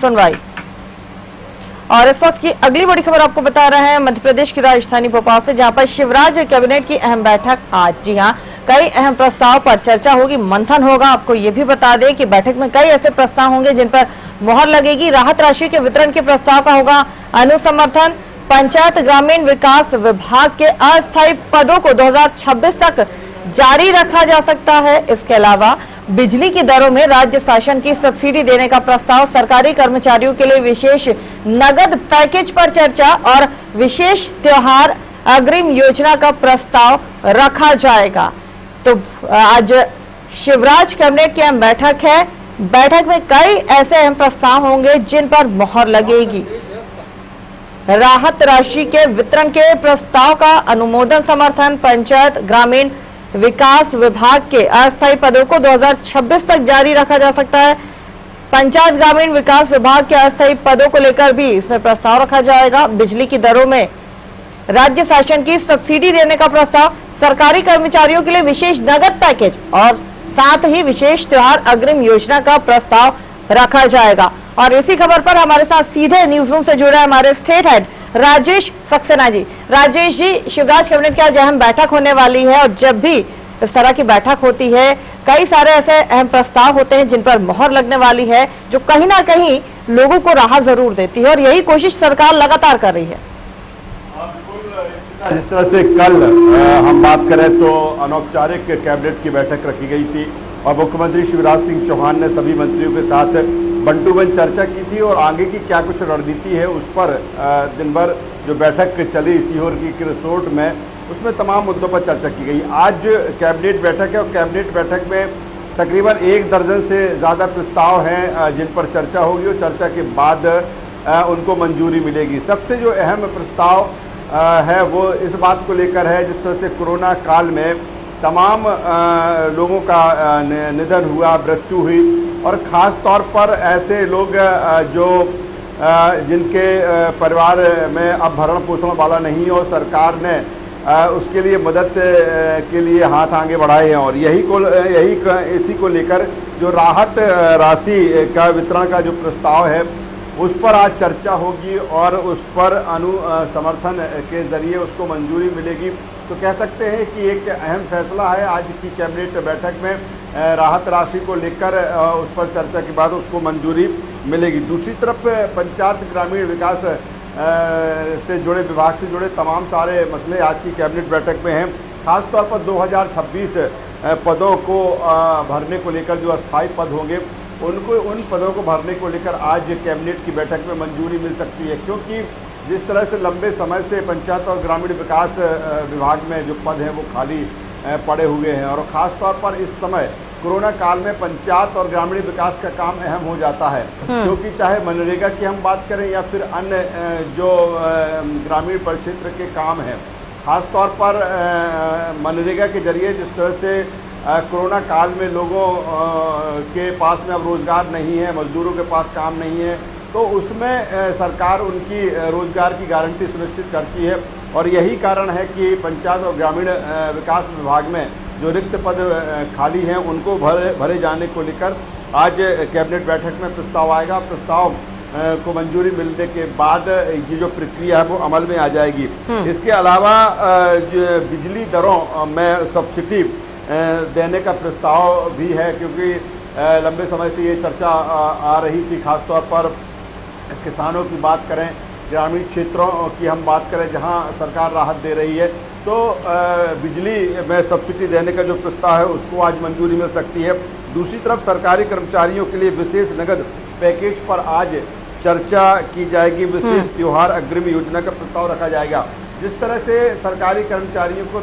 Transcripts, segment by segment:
सुनवाई। और इस वक्त की अगली बड़ी खबर आपको बता रहे हैं मध्य प्रदेश की राजधानी भोपाल से, जहां पर शिवराज कैबिनेट की अहम बैठक आज। जी हां, कई अहम प्रस्ताव पर चर्चा होगी, मंथन होगा। आपको ये भी बता दें कि बैठक में कई ऐसे प्रस्ताव होंगे जिन पर मोहर लगेगी। राहत राशि के वितरण के प्रस्ताव का होगा अनुसमर्थन। पंचायत ग्रामीण विकास विभाग के अस्थायी पदों को 2026 तक जारी रखा जा सकता है। इसके अलावा बिजली की दरों में राज्य शासन की सब्सिडी देने का प्रस्ताव, सरकारी कर्मचारियों के लिए विशेष नगद पैकेज पर चर्चा और विशेष त्योहार अग्रिम योजना का प्रस्ताव रखा जाएगा। तो आज शिवराज कैबिनेट की अहम बैठक है। बैठक में कई ऐसे अहम प्रस्ताव होंगे जिन पर मोहर लगेगी। राहत राशि के वितरण के प्रस्ताव का अनुमोदन, समर्थन। पंचायत ग्रामीण विकास विभाग के अस्थायी पदों को 2026 तक जारी रखा जा सकता है। पंचायत ग्रामीण विकास विभाग के अस्थायी पदों को लेकर भी इसमें प्रस्ताव रखा जाएगा। बिजली की दरों में राज्य शासन की सब्सिडी देने का प्रस्ताव, सरकारी कर्मचारियों के लिए विशेष नगद पैकेज और साथ ही विशेष त्योहार अग्रिम योजना का प्रस्ताव रखा जाएगा। और इसी खबर पर हमारे साथ सीधे न्यूज रूम से जुड़े हमारे state head Rajesh Saxena ji. Rajesh ji, Shivraj cabinet की आज अहम बैठक होने वाली है और जब भी इस तरह की बैठक होती है कई सारे ऐसे अहम प्रस्ताव होते हैं जिन पर मोहर लगने वाली है, जो कहीं ना कहीं लोगों को राहत जरूर देती है और यही कोशिश सरकार लगातार कर रही है। जिस तरह से कल हम बात करें तो अनौपचारिक कैबिनेट की बैठक रखी गई थी और मुख्यमंत्री शिवराज सिंह चौहान ने सभी मंत्रियों के साथ बंटू-बंट चर्चा की थी और आगे की क्या कुछ रणनीति है उस पर दिन भर जो बैठक चली सीहोर की रिसोर्ट में, उसमें तमाम मुद्दों पर चर्चा की गई। आज कैबिनेट बैठक है और कैबिनेट बैठक में तकरीबन 1 दर्जन से ज़्यादा प्रस्ताव हैं जिन पर चर्चा होगी और चर्चा के बाद उनको मंजूरी मिलेगी। सबसे जो अहम प्रस्ताव है वो इस बात को लेकर है, जिस तरह से कोरोना काल में तमाम लोगों का निधन हुआ, मृत्यु हुई और ख़ास तौर पर ऐसे लोग जो जिनके परिवार में अब भरण पोषण वाला नहीं और सरकार ने उसके लिए मदद के लिए हाथ आगे बढ़ाए हैं और इसी को लेकर जो राहत राशि का वितरण का जो प्रस्ताव है उस पर आज चर्चा होगी और उस पर समर्थन के जरिए उसको मंजूरी मिलेगी। तो कह सकते हैं कि एक अहम फैसला है आज की कैबिनेट बैठक में, राहत राशि को लेकर उस पर चर्चा के बाद उसको मंजूरी मिलेगी। दूसरी तरफ पंचायत ग्रामीण विकास से जुड़े विभाग से जुड़े तमाम सारे मसले आज की कैबिनेट बैठक में हैं। खासतौर पर 2026 पदों को भरने को लेकर जो अस्थायी पद होंगे उन पदों को भरने को लेकर आज कैबिनेट की बैठक में मंजूरी मिल सकती है, क्योंकि जिस तरह से लंबे समय से पंचायत और ग्रामीण विकास विभाग में जो पद हैं वो खाली पड़े हुए हैं और ख़ास तौर पर इस समय कोरोना काल में पंचायत और ग्रामीण विकास का काम अहम हो जाता है, क्योंकि चाहे मनरेगा की हम बात करें या फिर अन्य जो ग्रामीण परिक्षेत्र के काम हैं, ख़ास तौर पर मनरेगा के जरिए जिस तरह से कोरोना काल में लोगों के पास में अब रोज़गार नहीं है, मजदूरों के पास काम नहीं है, तो उसमें सरकार उनकी रोज़गार की गारंटी सुनिश्चित करती है और यही कारण है कि पंचायत और ग्रामीण विकास विभाग में जो रिक्त पद खाली हैं उनको भरे जाने को लेकर आज कैबिनेट बैठक में प्रस्ताव आएगा। प्रस्ताव को मंजूरी मिलने के बाद ये जो प्रक्रिया है वो अमल में आ जाएगी। इसके अलावा बिजली दरों में सब्सिडी देने का प्रस्ताव भी है, क्योंकि लंबे समय से ये चर्चा आ रही थी। खासतौर पर किसानों की बात करें, ग्रामीण क्षेत्रों की हम बात करें जहां सरकार राहत दे रही है, तो बिजली में सब्सिडी देने का जो प्रस्ताव है उसको आज मंजूरी मिल सकती है। दूसरी तरफ सरकारी कर्मचारियों के लिए विशेष नगद पैकेज पर आज चर्चा की जाएगी। विशेष त्योहार अग्रिम योजना का प्रस्ताव रखा जाएगा। जिस तरह से सरकारी कर्मचारियों को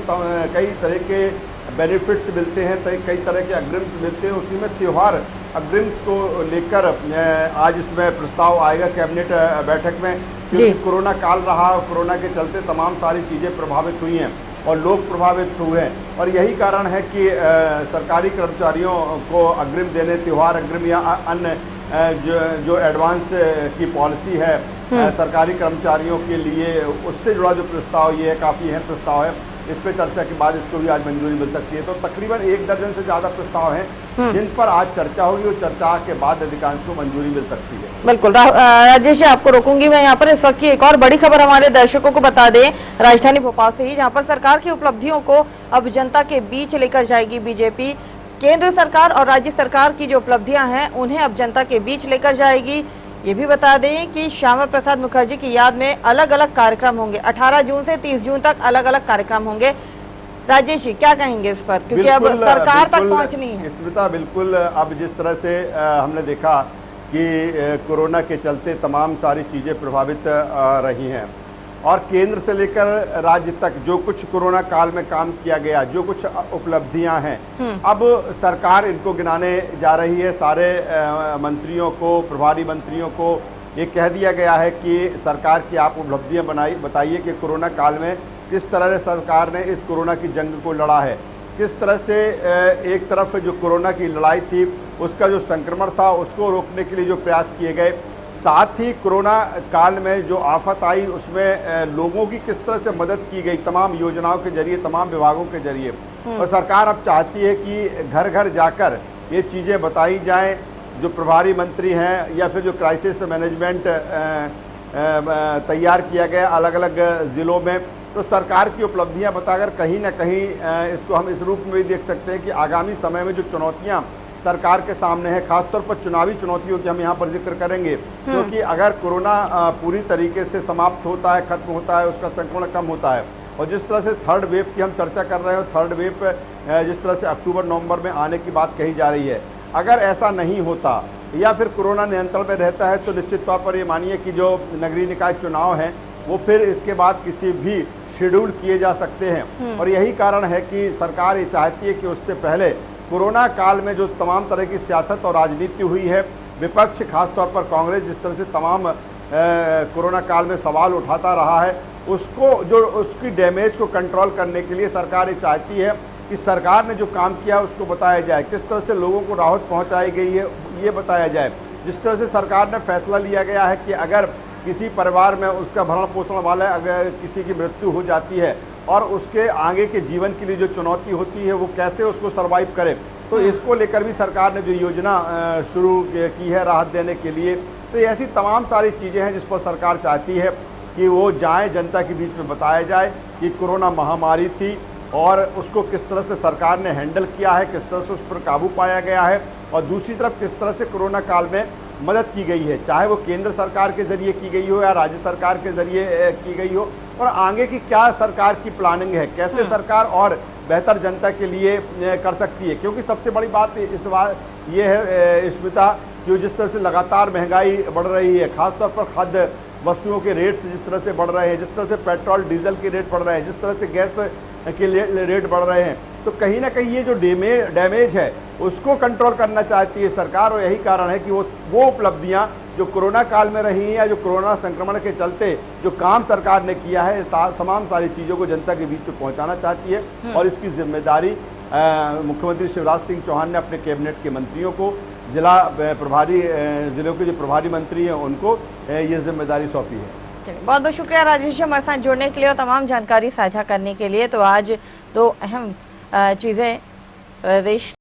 कई तरह के बेनिफिट्स मिलते हैं, कई तरह के अग्रिम मिलते हैं, उसी में त्योहार अग्रिम को लेकर आज इसमें प्रस्ताव आएगा कैबिनेट बैठक में, क्योंकि कोरोना काल रहा, कोरोना के चलते तमाम सारी चीज़ें प्रभावित हुई हैं और लोग प्रभावित हुए हैं और यही कारण है कि सरकारी कर्मचारियों को अग्रिम देने, त्योहार अग्रिम या अन्य जो एडवांस की पॉलिसी है सरकारी कर्मचारियों के लिए, उससे जुड़ा जो प्रस्ताव ये है, काफ़ी अहम प्रस्ताव है। इस पे चर्चा के बाद इसको भी आज मंजूरी मिल सकती है। तो तकरीबन 1 दर्जन से ज्यादा प्रस्ताव हैं जिन पर आज चर्चा होगी और चर्चा के बाद अधिकांश को मंजूरी मिल सकती है। बिल्कुल राजेश, आपको रोकूंगी मैं यहाँ पर। इस वक्त की एक और बड़ी खबर हमारे दर्शकों को बता दें, राजधानी भोपाल से ही, जहाँ पर सरकार की उपलब्धियों को अब जनता के बीच लेकर जाएगी बीजेपी। केंद्र सरकार और राज्य सरकार की जो उपलब्धियां हैं उन्हें अब जनता के बीच लेकर जाएगी। ये भी बता दें कि श्यामा प्रसाद मुखर्जी की याद में अलग अलग कार्यक्रम होंगे। 18 जून से 30 जून तक अलग अलग कार्यक्रम होंगे। राजेश जी, क्या कहेंगे इस पर, क्योंकि अब सरकार तक पहुंचनी है। स्मिता, बिल्कुल। अब जिस तरह से हमने देखा कि कोरोना के चलते तमाम सारी चीज़ें प्रभावित रही हैं और केंद्र से लेकर राज्य तक जो कुछ कोरोना काल में काम किया गया, जो कुछ उपलब्धियां हैं, अब सरकार इनको गिनाने जा रही है। सारे मंत्रियों को, प्रभारी मंत्रियों को ये कह दिया गया है कि सरकार की आप उपलब्धियां बताइए कि कोरोना काल में किस तरह से सरकार ने इस कोरोना की जंग को लड़ा है, किस तरह से एक तरफ जो कोरोना की लड़ाई थी उसका जो संक्रमण था उसको रोकने के लिए जो प्रयास किए गए, साथ ही कोरोना काल में जो आफत आई उसमें लोगों की किस तरह से मदद की गई तमाम योजनाओं के जरिए, तमाम विभागों के जरिए। और सरकार अब चाहती है कि घर घर जाकर ये चीज़ें बताई जाएं। जो प्रभारी मंत्री हैं या फिर जो क्राइसिस मैनेजमेंट तैयार किया गया अलग अलग ज़िलों में, तो सरकार की उपलब्धियां बताकर कहीं ना कहीं इसको हम इस रूप में भी देख सकते हैं कि आगामी समय में जो चुनौतियां सरकार के सामने है, खासतौर पर चुनावी चुनौतियों की हम यहाँ पर जिक्र करेंगे, क्योंकि अगर कोरोना पूरी तरीके से समाप्त होता है, खत्म होता है, उसका संक्रमण कम होता है और जिस तरह से थर्ड वेव की हम चर्चा कर रहे हो, थर्ड वेव जिस तरह से अक्टूबर नवंबर में आने की बात कही जा रही है, अगर ऐसा नहीं होता या फिर कोरोना नियंत्रण में रहता है तो निश्चित तौर पर ये मानिए कि जो नगरीय निकाय चुनाव हैं वो फिर इसके बाद किसी भी शेड्यूल किए जा सकते हैं। और यही कारण है कि सरकार ये चाहती है कि उससे पहले कोरोना काल में जो तमाम तरह की सियासत और राजनीति हुई है, विपक्ष खासतौर पर कांग्रेस जिस तरह से तमाम कोरोना काल में सवाल उठाता रहा है, उसकी डैमेज को कंट्रोल करने के लिए सरकार ये चाहती है कि सरकार ने जो काम किया उसको बताया जाए, किस तरह से लोगों को राहत पहुंचाई गई है ये बताया जाए। जिस तरह से सरकार ने फैसला लिया गया है कि अगर किसी परिवार में उसका भरण पोषण वाला अगर किसी की मृत्यु हो जाती है और उसके आगे के जीवन के लिए जो चुनौती होती है वो कैसे उसको सर्वाइव करे, तो इसको लेकर भी सरकार ने जो योजना शुरू की है राहत देने के लिए। तो ऐसी तमाम सारी चीज़ें हैं जिस पर सरकार चाहती है कि वो जाए, जनता के बीच में बताया जाए कि कोरोना महामारी थी और उसको किस तरह से सरकार ने हैंडल किया है, किस तरह से उस पर काबू पाया गया है और दूसरी तरफ किस तरह से कोरोना काल में मदद की गई है, चाहे वो केंद्र सरकार के जरिए की गई हो या राज्य सरकार के जरिए की गई हो, और आगे की क्या सरकार की प्लानिंग है, कैसे सरकार और बेहतर जनता के लिए कर सकती है। क्योंकि सबसे बड़ी बात इस बार ये है स्मिता, कि जिस तरह से लगातार महंगाई बढ़ रही है, खासतौर पर खाद्य वस्तुओं के रेट्स जिस तरह से बढ़ रहे हैं, जिस तरह से पेट्रोल डीजल के रेट बढ़ रहे हैं, जिस तरह से गैस के रेट बढ़ रहे हैं, तो कहीं ना कहीं ये जो डैमेज है उसको कंट्रोल करना चाहती है सरकार। और यही कारण है कि वो उपलब्धियां जो कोरोना काल में रही हैं या जो कोरोना संक्रमण के चलते जो काम सरकार ने किया है, तमाम सारी चीज़ों को जनता के बीच में पहुंचाना चाहती है। और इसकी जिम्मेदारी मुख्यमंत्री शिवराज सिंह चौहान ने अपने कैबिनेट के मंत्रियों को, जिलों के जो प्रभारी मंत्री हैं उनको ये जिम्मेदारी सौंपी है। बहुत बहुत शुक्रिया राजेश जी हमारे साथ जुड़ने के लिए और तमाम जानकारी साझा करने के लिए। तो आज दो अहम चीजें प्रदेश